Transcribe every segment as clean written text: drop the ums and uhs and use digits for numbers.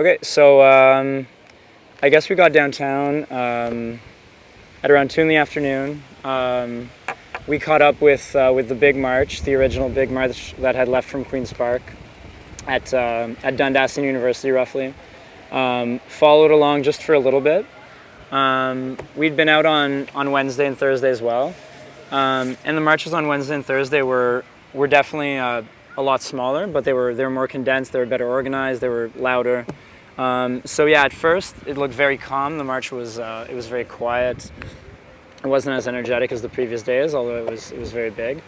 Okay, so I guess we got downtown at around 2 in the afternoon. We caught up with the big march, the original big march that had left from Queen's Park at Dundas University, roughly. Followed along just for a little bit. We'd been out on Wednesday and Thursday as well, and the marches on Wednesday and Thursday were definitely a lot smaller, but they were more condensed. They were better organized. They were louder. So yeah, at first it looked very calm. The march was very quiet. It wasn't as energetic as the previous days, although it was very big.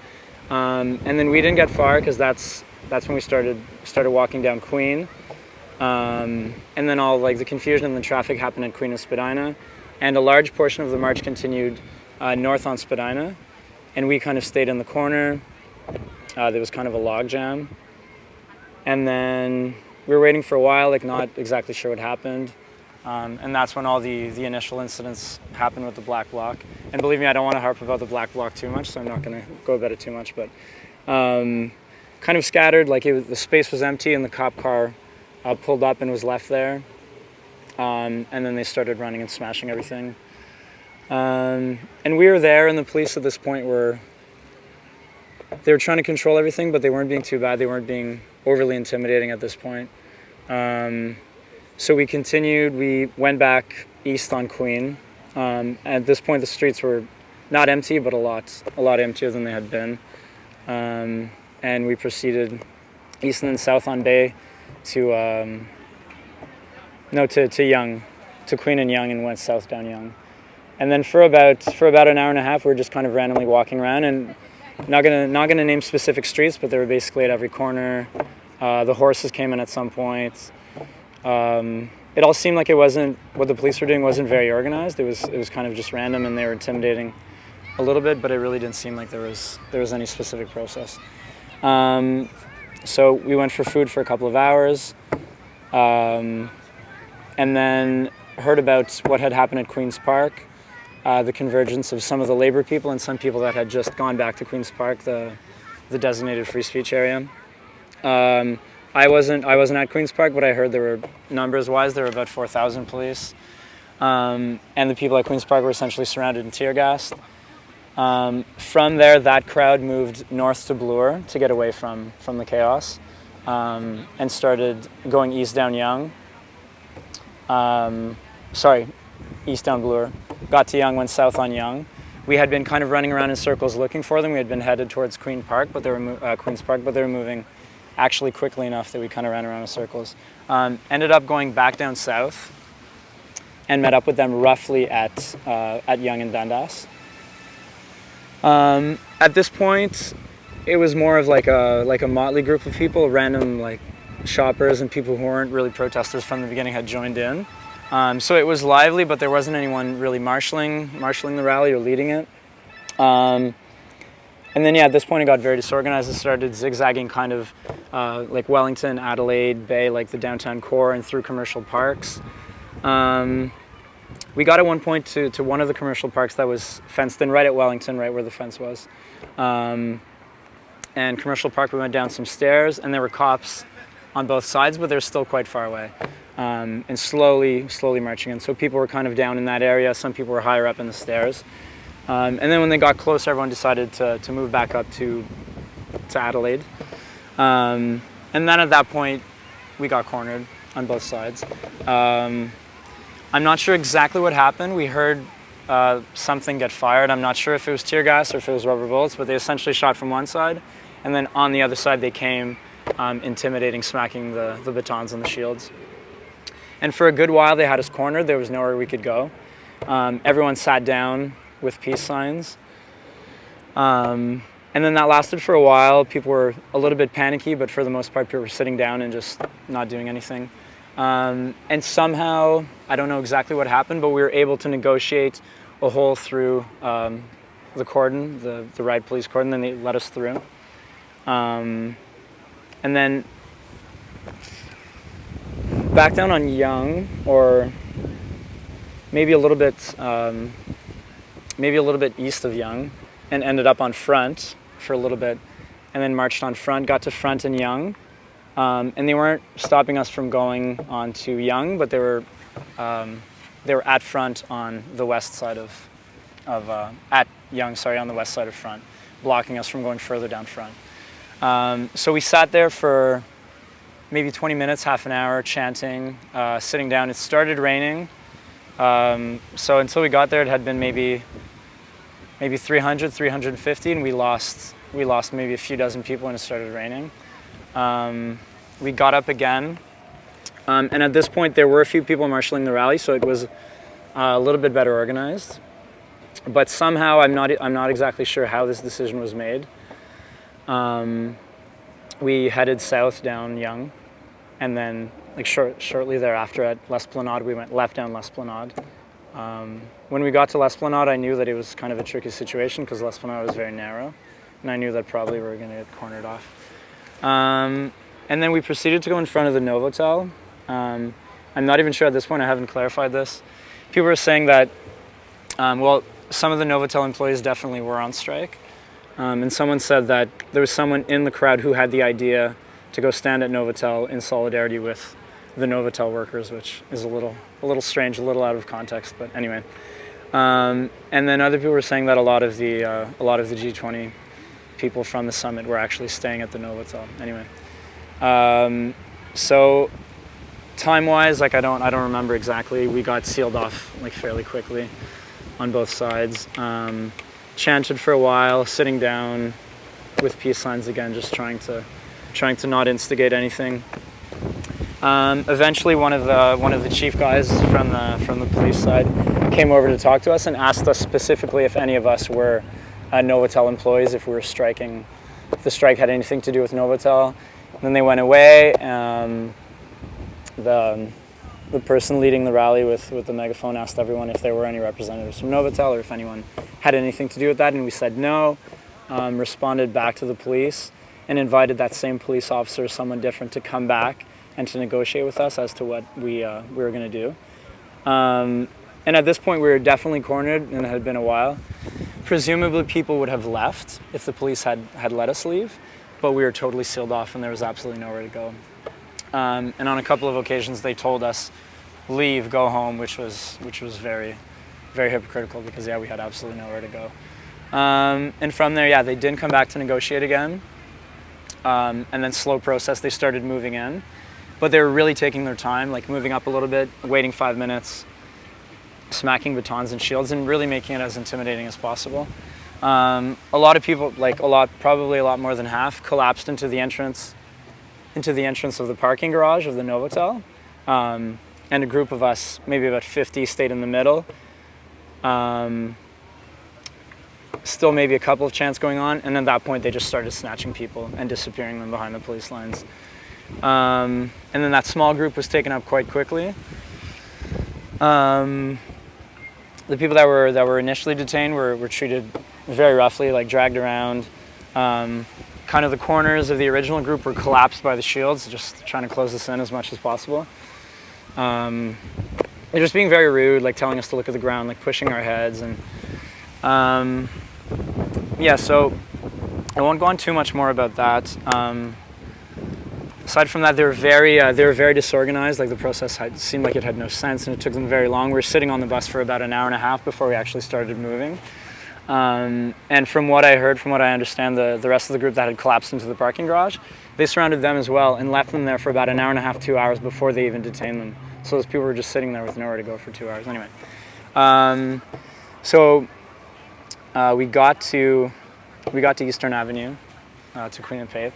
And then we didn't get far because that's when we started walking down Queen. And then all like the confusion and the traffic happened at Queen and Spadina, and a large portion of the march continued north on Spadina, and we kind of stayed in the corner. There was kind of a log jam, and then we were waiting for a while, like not exactly sure what happened, and that's when all the initial incidents happened with the black bloc. And believe me, I don't want to harp about the black bloc too much, so I'm not going to go about it too much, but kind of scattered, like the space was empty and the cop car pulled up and was left there, and then they started running and smashing everything. And we were there, and the police at this point were trying to control everything, but they weren't being too bad. They weren't being overly intimidating at this point. So we continued. We went back east on Queen. At this point, the streets were not empty, but a lot emptier than they had been. And we proceeded east and then south on Bay to Yonge, to Queen and Yonge, and went south down Yonge. And then for about an hour and a half, we were just kind of randomly walking around, and not gonna name specific streets, but they were basically at every corner. The horses came in at some point. It all seemed like it wasn't, what the police were doing wasn't very organized. It was kind of just random, and they were intimidating a little bit, but it really didn't seem like there was any specific process. So we went for food for a couple of hours, and then heard about what had happened at Queen's Park, the convergence of some of the labor people and some people that had just gone back to Queen's Park, the designated free speech area. I wasn't at Queen's Park, but I heard there were, numbers-wise, there were about 4,000 police, and the people at Queen's Park were essentially surrounded and tear-gassed. From there, that crowd moved north to Bloor to get away from the chaos, and started going east down Yonge. East down Bloor. Got to Yonge, went south on Yonge. We had been kind of running around in circles looking for them. We had been headed towards Queen's Park, but they were moving actually quickly enough that we kind of ran around in circles. Ended up going back down south and met up with them roughly at Yonge and Dundas. At this point, it was more of like a motley group of people, random like shoppers and people who weren't really protesters from the beginning had joined in. So it was lively, but there wasn't anyone really marshalling the rally or leading it. And then yeah, at this point it got very disorganized. It started zigzagging kind of like Wellington, Adelaide, Bay, like the downtown core, and through commercial parks. We got at one point to one of the commercial parks that was fenced in right at Wellington, right where the fence was. And Commercial Park, we went down some stairs, and there were cops on both sides, but they're still quite far away, and slowly marching in. So people were kind of down in that area. Some people were higher up in the stairs. And then when they got closer, everyone decided to move back up to Adelaide. And then at that point, we got cornered on both sides. I'm not sure exactly what happened. We heard something get fired. I'm not sure if it was tear gas or if it was rubber bullets, but they essentially shot from one side, and then on the other side they came, intimidating, smacking the batons and the shields. And for a good while they had us cornered. There was nowhere we could go. Everyone sat down with peace signs. And then that lasted for a while. People were a little bit panicky, but for the most part people were sitting down and just not doing anything. And somehow, I don't know exactly what happened, but we were able to negotiate a hole through the cordon, the riot police cordon, and they let us through. And then back down on Yonge, or maybe a little bit east of Yonge, and ended up on Front for a little bit, and then marched on Front, got to Front and Yonge, And they weren't stopping us from going on to Yonge, but they were at front on the west side at Yonge, on the west side of front, blocking us from going further down front. So we sat there for maybe 20 minutes, half an hour, chanting, sitting down. It started raining. So until we got there, it had been maybe 300, 350, and we lost maybe a few dozen people when it started raining. We got up again, and at this point there were a few people marshalling the rally, so it was a little bit better organized. But somehow I'm not exactly sure how this decision was made. We headed south down Yonge, and then shortly thereafter at L'Esplanade, we went left down L'Esplanade. When we got to L'Esplanade, I knew that it was kind of a tricky situation because L'Esplanade was very narrow, and I knew that probably we were going to get cornered off. And then we proceeded to go in front of the Novotel. I'm not even sure at this point, I haven't clarified this. People were saying that, some of the Novotel employees definitely were on strike. And someone said that there was someone in the crowd who had the idea to go stand at Novotel in solidarity with the Novotel workers, which is a little strange, a little out of context, but anyway. And then other people were saying that a lot of the G20 people from the summit were actually staying at the Novotel. Anyway, so time-wise, I don't remember exactly. We got sealed off fairly quickly on both sides. Chanted for a while, sitting down with peace signs again, just trying to not instigate anything. Eventually, one of the chief guys from the police side came over to talk to us and asked us specifically if any of us were Novotel employees, if we were striking, if the strike had anything to do with Novotel. And then they went away. The person leading the rally with the megaphone asked everyone if there were any representatives from Novotel or if anyone had anything to do with that, and we said no. Responded back to the police and invited that same police officer, someone different, to come back and to negotiate with us as to what we were going to do. And at this point, we were definitely cornered, and it had been a while. Presumably, people would have left if the police had let us leave, but we were totally sealed off, and there was absolutely nowhere to go. And on a couple of occasions, they told us, "Leave, go home," which was very, very hypocritical because we had absolutely nowhere to go. And from there, they didn't come back to negotiate again. And then slow process, they started moving in. But they were really taking their time, moving up a little bit, waiting 5 minutes, smacking batons and shields, and really making it as intimidating as possible. A lot of people, probably a lot more than half, collapsed into the entrance of the parking garage of the Novotel. And a group of us, maybe about 50, stayed in the middle. Still maybe a couple of chants going on, and at that point they just started snatching people and disappearing them behind the police lines. And then that small group was taken up quite quickly. The people that were initially detained were treated very roughly, dragged around. Kind of the corners of the original group were collapsed by the shields, just trying to close us in as much as possible. They're just being very rude, telling us to look at the ground, pushing our heads, and so I won't go on too much more about that. Aside from that, they were very disorganized. The process seemed like it had no sense, and it took them very long. We were sitting on the bus for about an hour and a half before we actually started moving. And from what I heard, from what I understand, the rest of the group that had collapsed into the parking garage, they surrounded them as well and left them there for about an hour and a half, 2 hours before they even detained them. So those people were just sitting there with nowhere to go for 2 hours. Anyway, we got to Eastern Avenue, to Queen and Faith,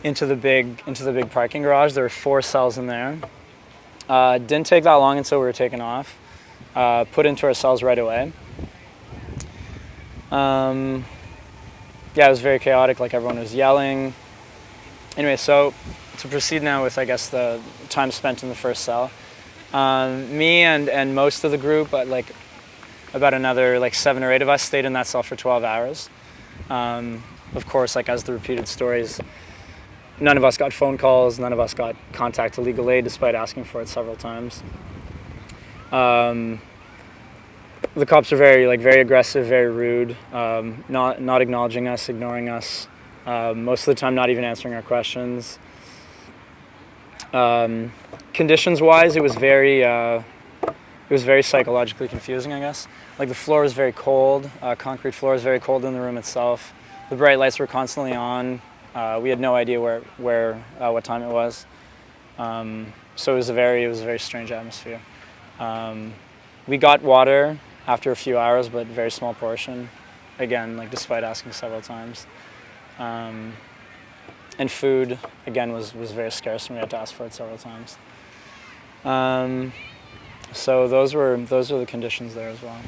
into the big parking garage. There were 4 cells in there. Didn't take that long until we were taken off. Put into our cells right away. It was very chaotic. Everyone was yelling. Anyway, so to proceed now with, I guess, the time spent in the first cell. Me and most of the group, about another 7 or 8 of us, stayed in that cell for 12 hours. Of course, as the repeated stories, none of us got phone calls, none of us got contact to legal aid despite asking for it several times. The cops are very aggressive, very rude, not acknowledging us, ignoring us, most of the time not even answering our questions. Conditions-wise, it was very psychologically confusing, I guess. Like the floor was very cold, concrete floor was very cold in the room itself. The bright lights were constantly on. We had no idea what time it was. So it was a very strange atmosphere. We got water after a few hours, but very small portion. Again, like despite asking several times. And food, again, was very scarce, and we had to ask for it several times. So those were the conditions there as well,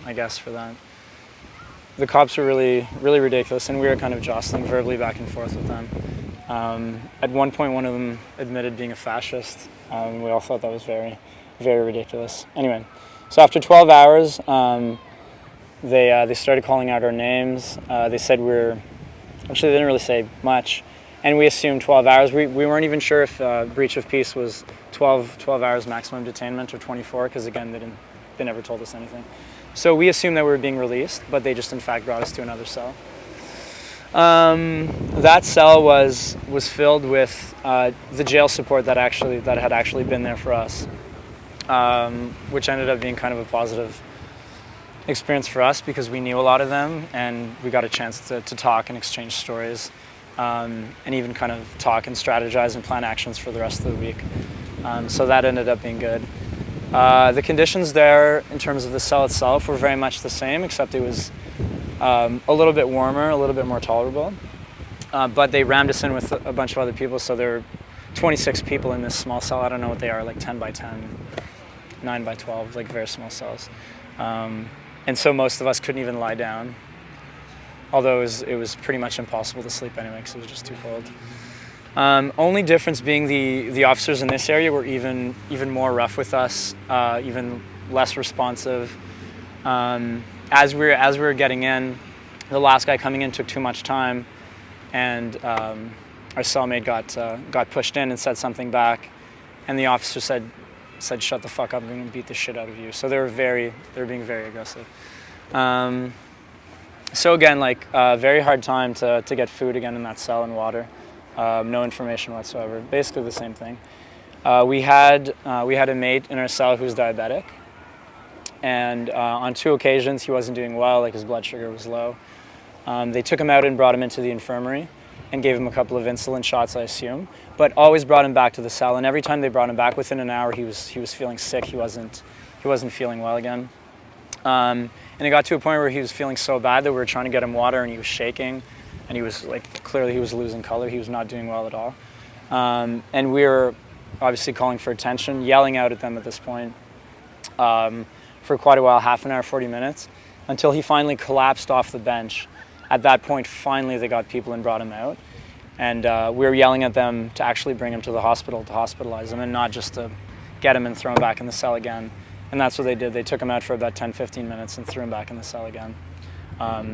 I guess, for that. The cops were really ridiculous, and we were kind of jostling verbally back and forth with them. At one point, one of them admitted being a fascist. We all thought that was very ridiculous. Anyway, so after 12 hours, they started calling out our names. They said actually, they didn't really say much, and we assumed 12 hours. We weren't even sure if breach of peace was 12 hours maximum detainment or 24, because again, they never told us anything. So we assumed that we were being released, but they just in fact brought us to another cell. That cell was filled with the jail support that had actually been there for us, which ended up being kind of a positive experience for us because we knew a lot of them, and we got a chance to talk and exchange stories, and even kind of talk and strategize and plan actions for the rest of the week. So that ended up being good. The conditions there in terms of the cell itself were very much the same, except it was a little bit warmer, a little bit more tolerable. But they rammed us in with a bunch of other people, so there were 26 people in this small cell. I don't know what they are, like 10 by 10, 9 by 12, like very small cells. And so most of us couldn't even lie down, although it was pretty much impossible to sleep anyway because it was just too cold. Only difference being the officers in this area were even more rough with us, even less responsive. As we were getting in, the last guy coming in took too much time, and our cellmate got pushed in and said something back, and the officer said, "Shut the fuck up! I'm going to beat the shit out of you." So they were being very aggressive. So again, like very hard time to get food again in that cell and water. No information whatsoever. Basically the same thing. We had a mate in our cell who was diabetic, and on 2 occasions he wasn't doing well. Like his blood sugar was low. They took him out and brought him into the infirmary and gave him a couple of insulin shots, I assume, but always brought him back to the cell. And every time they brought him back, within an hour he was feeling sick. He wasn't feeling well again. And it got to a point where he was feeling so bad that we were trying to get him water, and he was shaking, and he was like, clearly he was losing color. He was not doing well at all. And we were obviously calling for attention, yelling out at them at this point for quite a while, half an hour, 40 minutes, until he finally collapsed off the bench. At that point, finally they got people and brought him out. And we were yelling at them to actually bring him to the hospital, to hospitalize him, and not just to get him and throw him back in the cell again. And that's what they did. They took him out for about 10-15 minutes and threw him back in the cell again.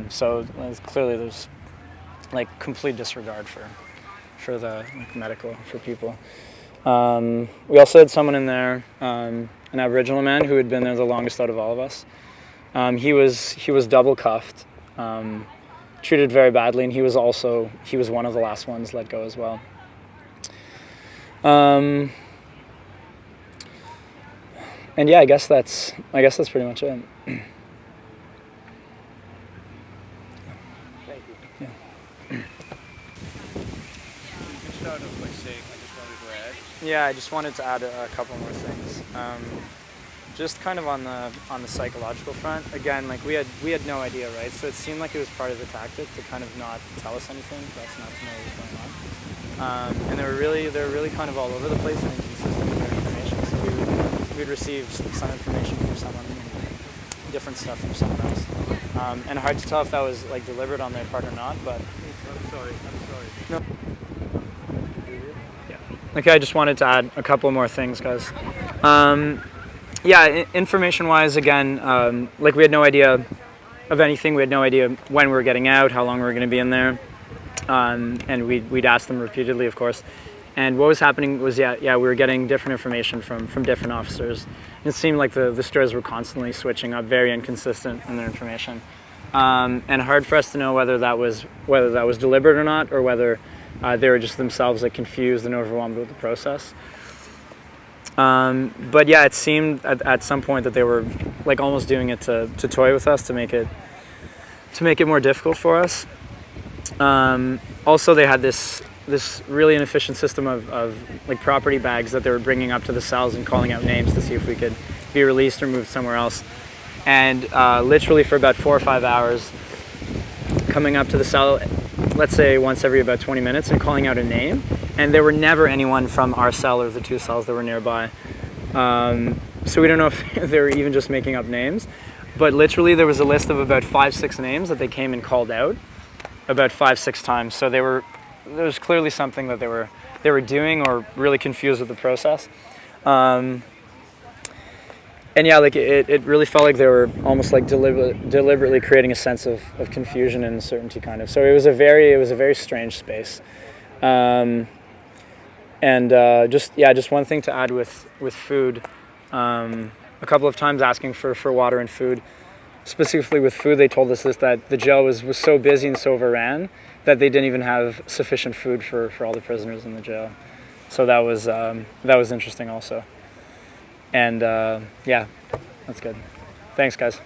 So clearly there's like complete disregard for the medical, for people. We also had someone in there, an Aboriginal man who had been there the longest out of all of us. He was double cuffed, treated very badly, and he was one of the last ones let go as well. And yeah, I guess that's pretty much it. Thank you. Yeah. You can start off by saying, I just wanted to add. Yeah, I just wanted to add a couple more things. Just kind of on the psychological front. Again, like we had no idea, right? So it seemed like it was part of the tactic to kind of not tell us anything, for us not to know what was going on. And they were really kind of all over the place and inconsistent with their information. So we'd receive some information from someone and different stuff from someone else. And hard to tell if that was like deliberate on their part or not, but. I'm sorry. No. Yeah. Okay, I just wanted to add a couple more things, guys. Yeah, information-wise, again, like we had no idea of anything. We had no idea when we were getting out, how long we were going to be in there, and we'd asked them repeatedly, of course. And what was happening was, we were getting different information from different officers. It seemed like the stories were constantly switching up, very inconsistent in their information, and hard for us to know whether that was deliberate or not, or whether They were just themselves like confused and overwhelmed with the process. But yeah, it seemed at some point that they were like almost doing it to toy with us, to make it more difficult for us. Also, they had this really inefficient system of like property bags that they were bringing up to the cells and calling out names to see if we could be released or moved somewhere else. And literally for about 4 or 5 hours, coming up to the cell, let's say once every about 20 minutes, and calling out a name. And there were never anyone from our cell or the 2 cells that were nearby. So we don't know if they were even just making up names. But literally there was a list of about 5-6 names that they came and called out about 5-6 times. So there was clearly something that they were doing, or really confused with the process. And yeah, like it really felt like they were almost like deliberately creating a sense of confusion and uncertainty, kind of. So it was a very strange space. Just one thing to add with food. A couple of times asking for water and food. Specifically with food, they told us that the jail was so busy and so overran that they didn't even have sufficient food for all the prisoners in the jail. So that was interesting also. And yeah, that's good. Thanks, guys.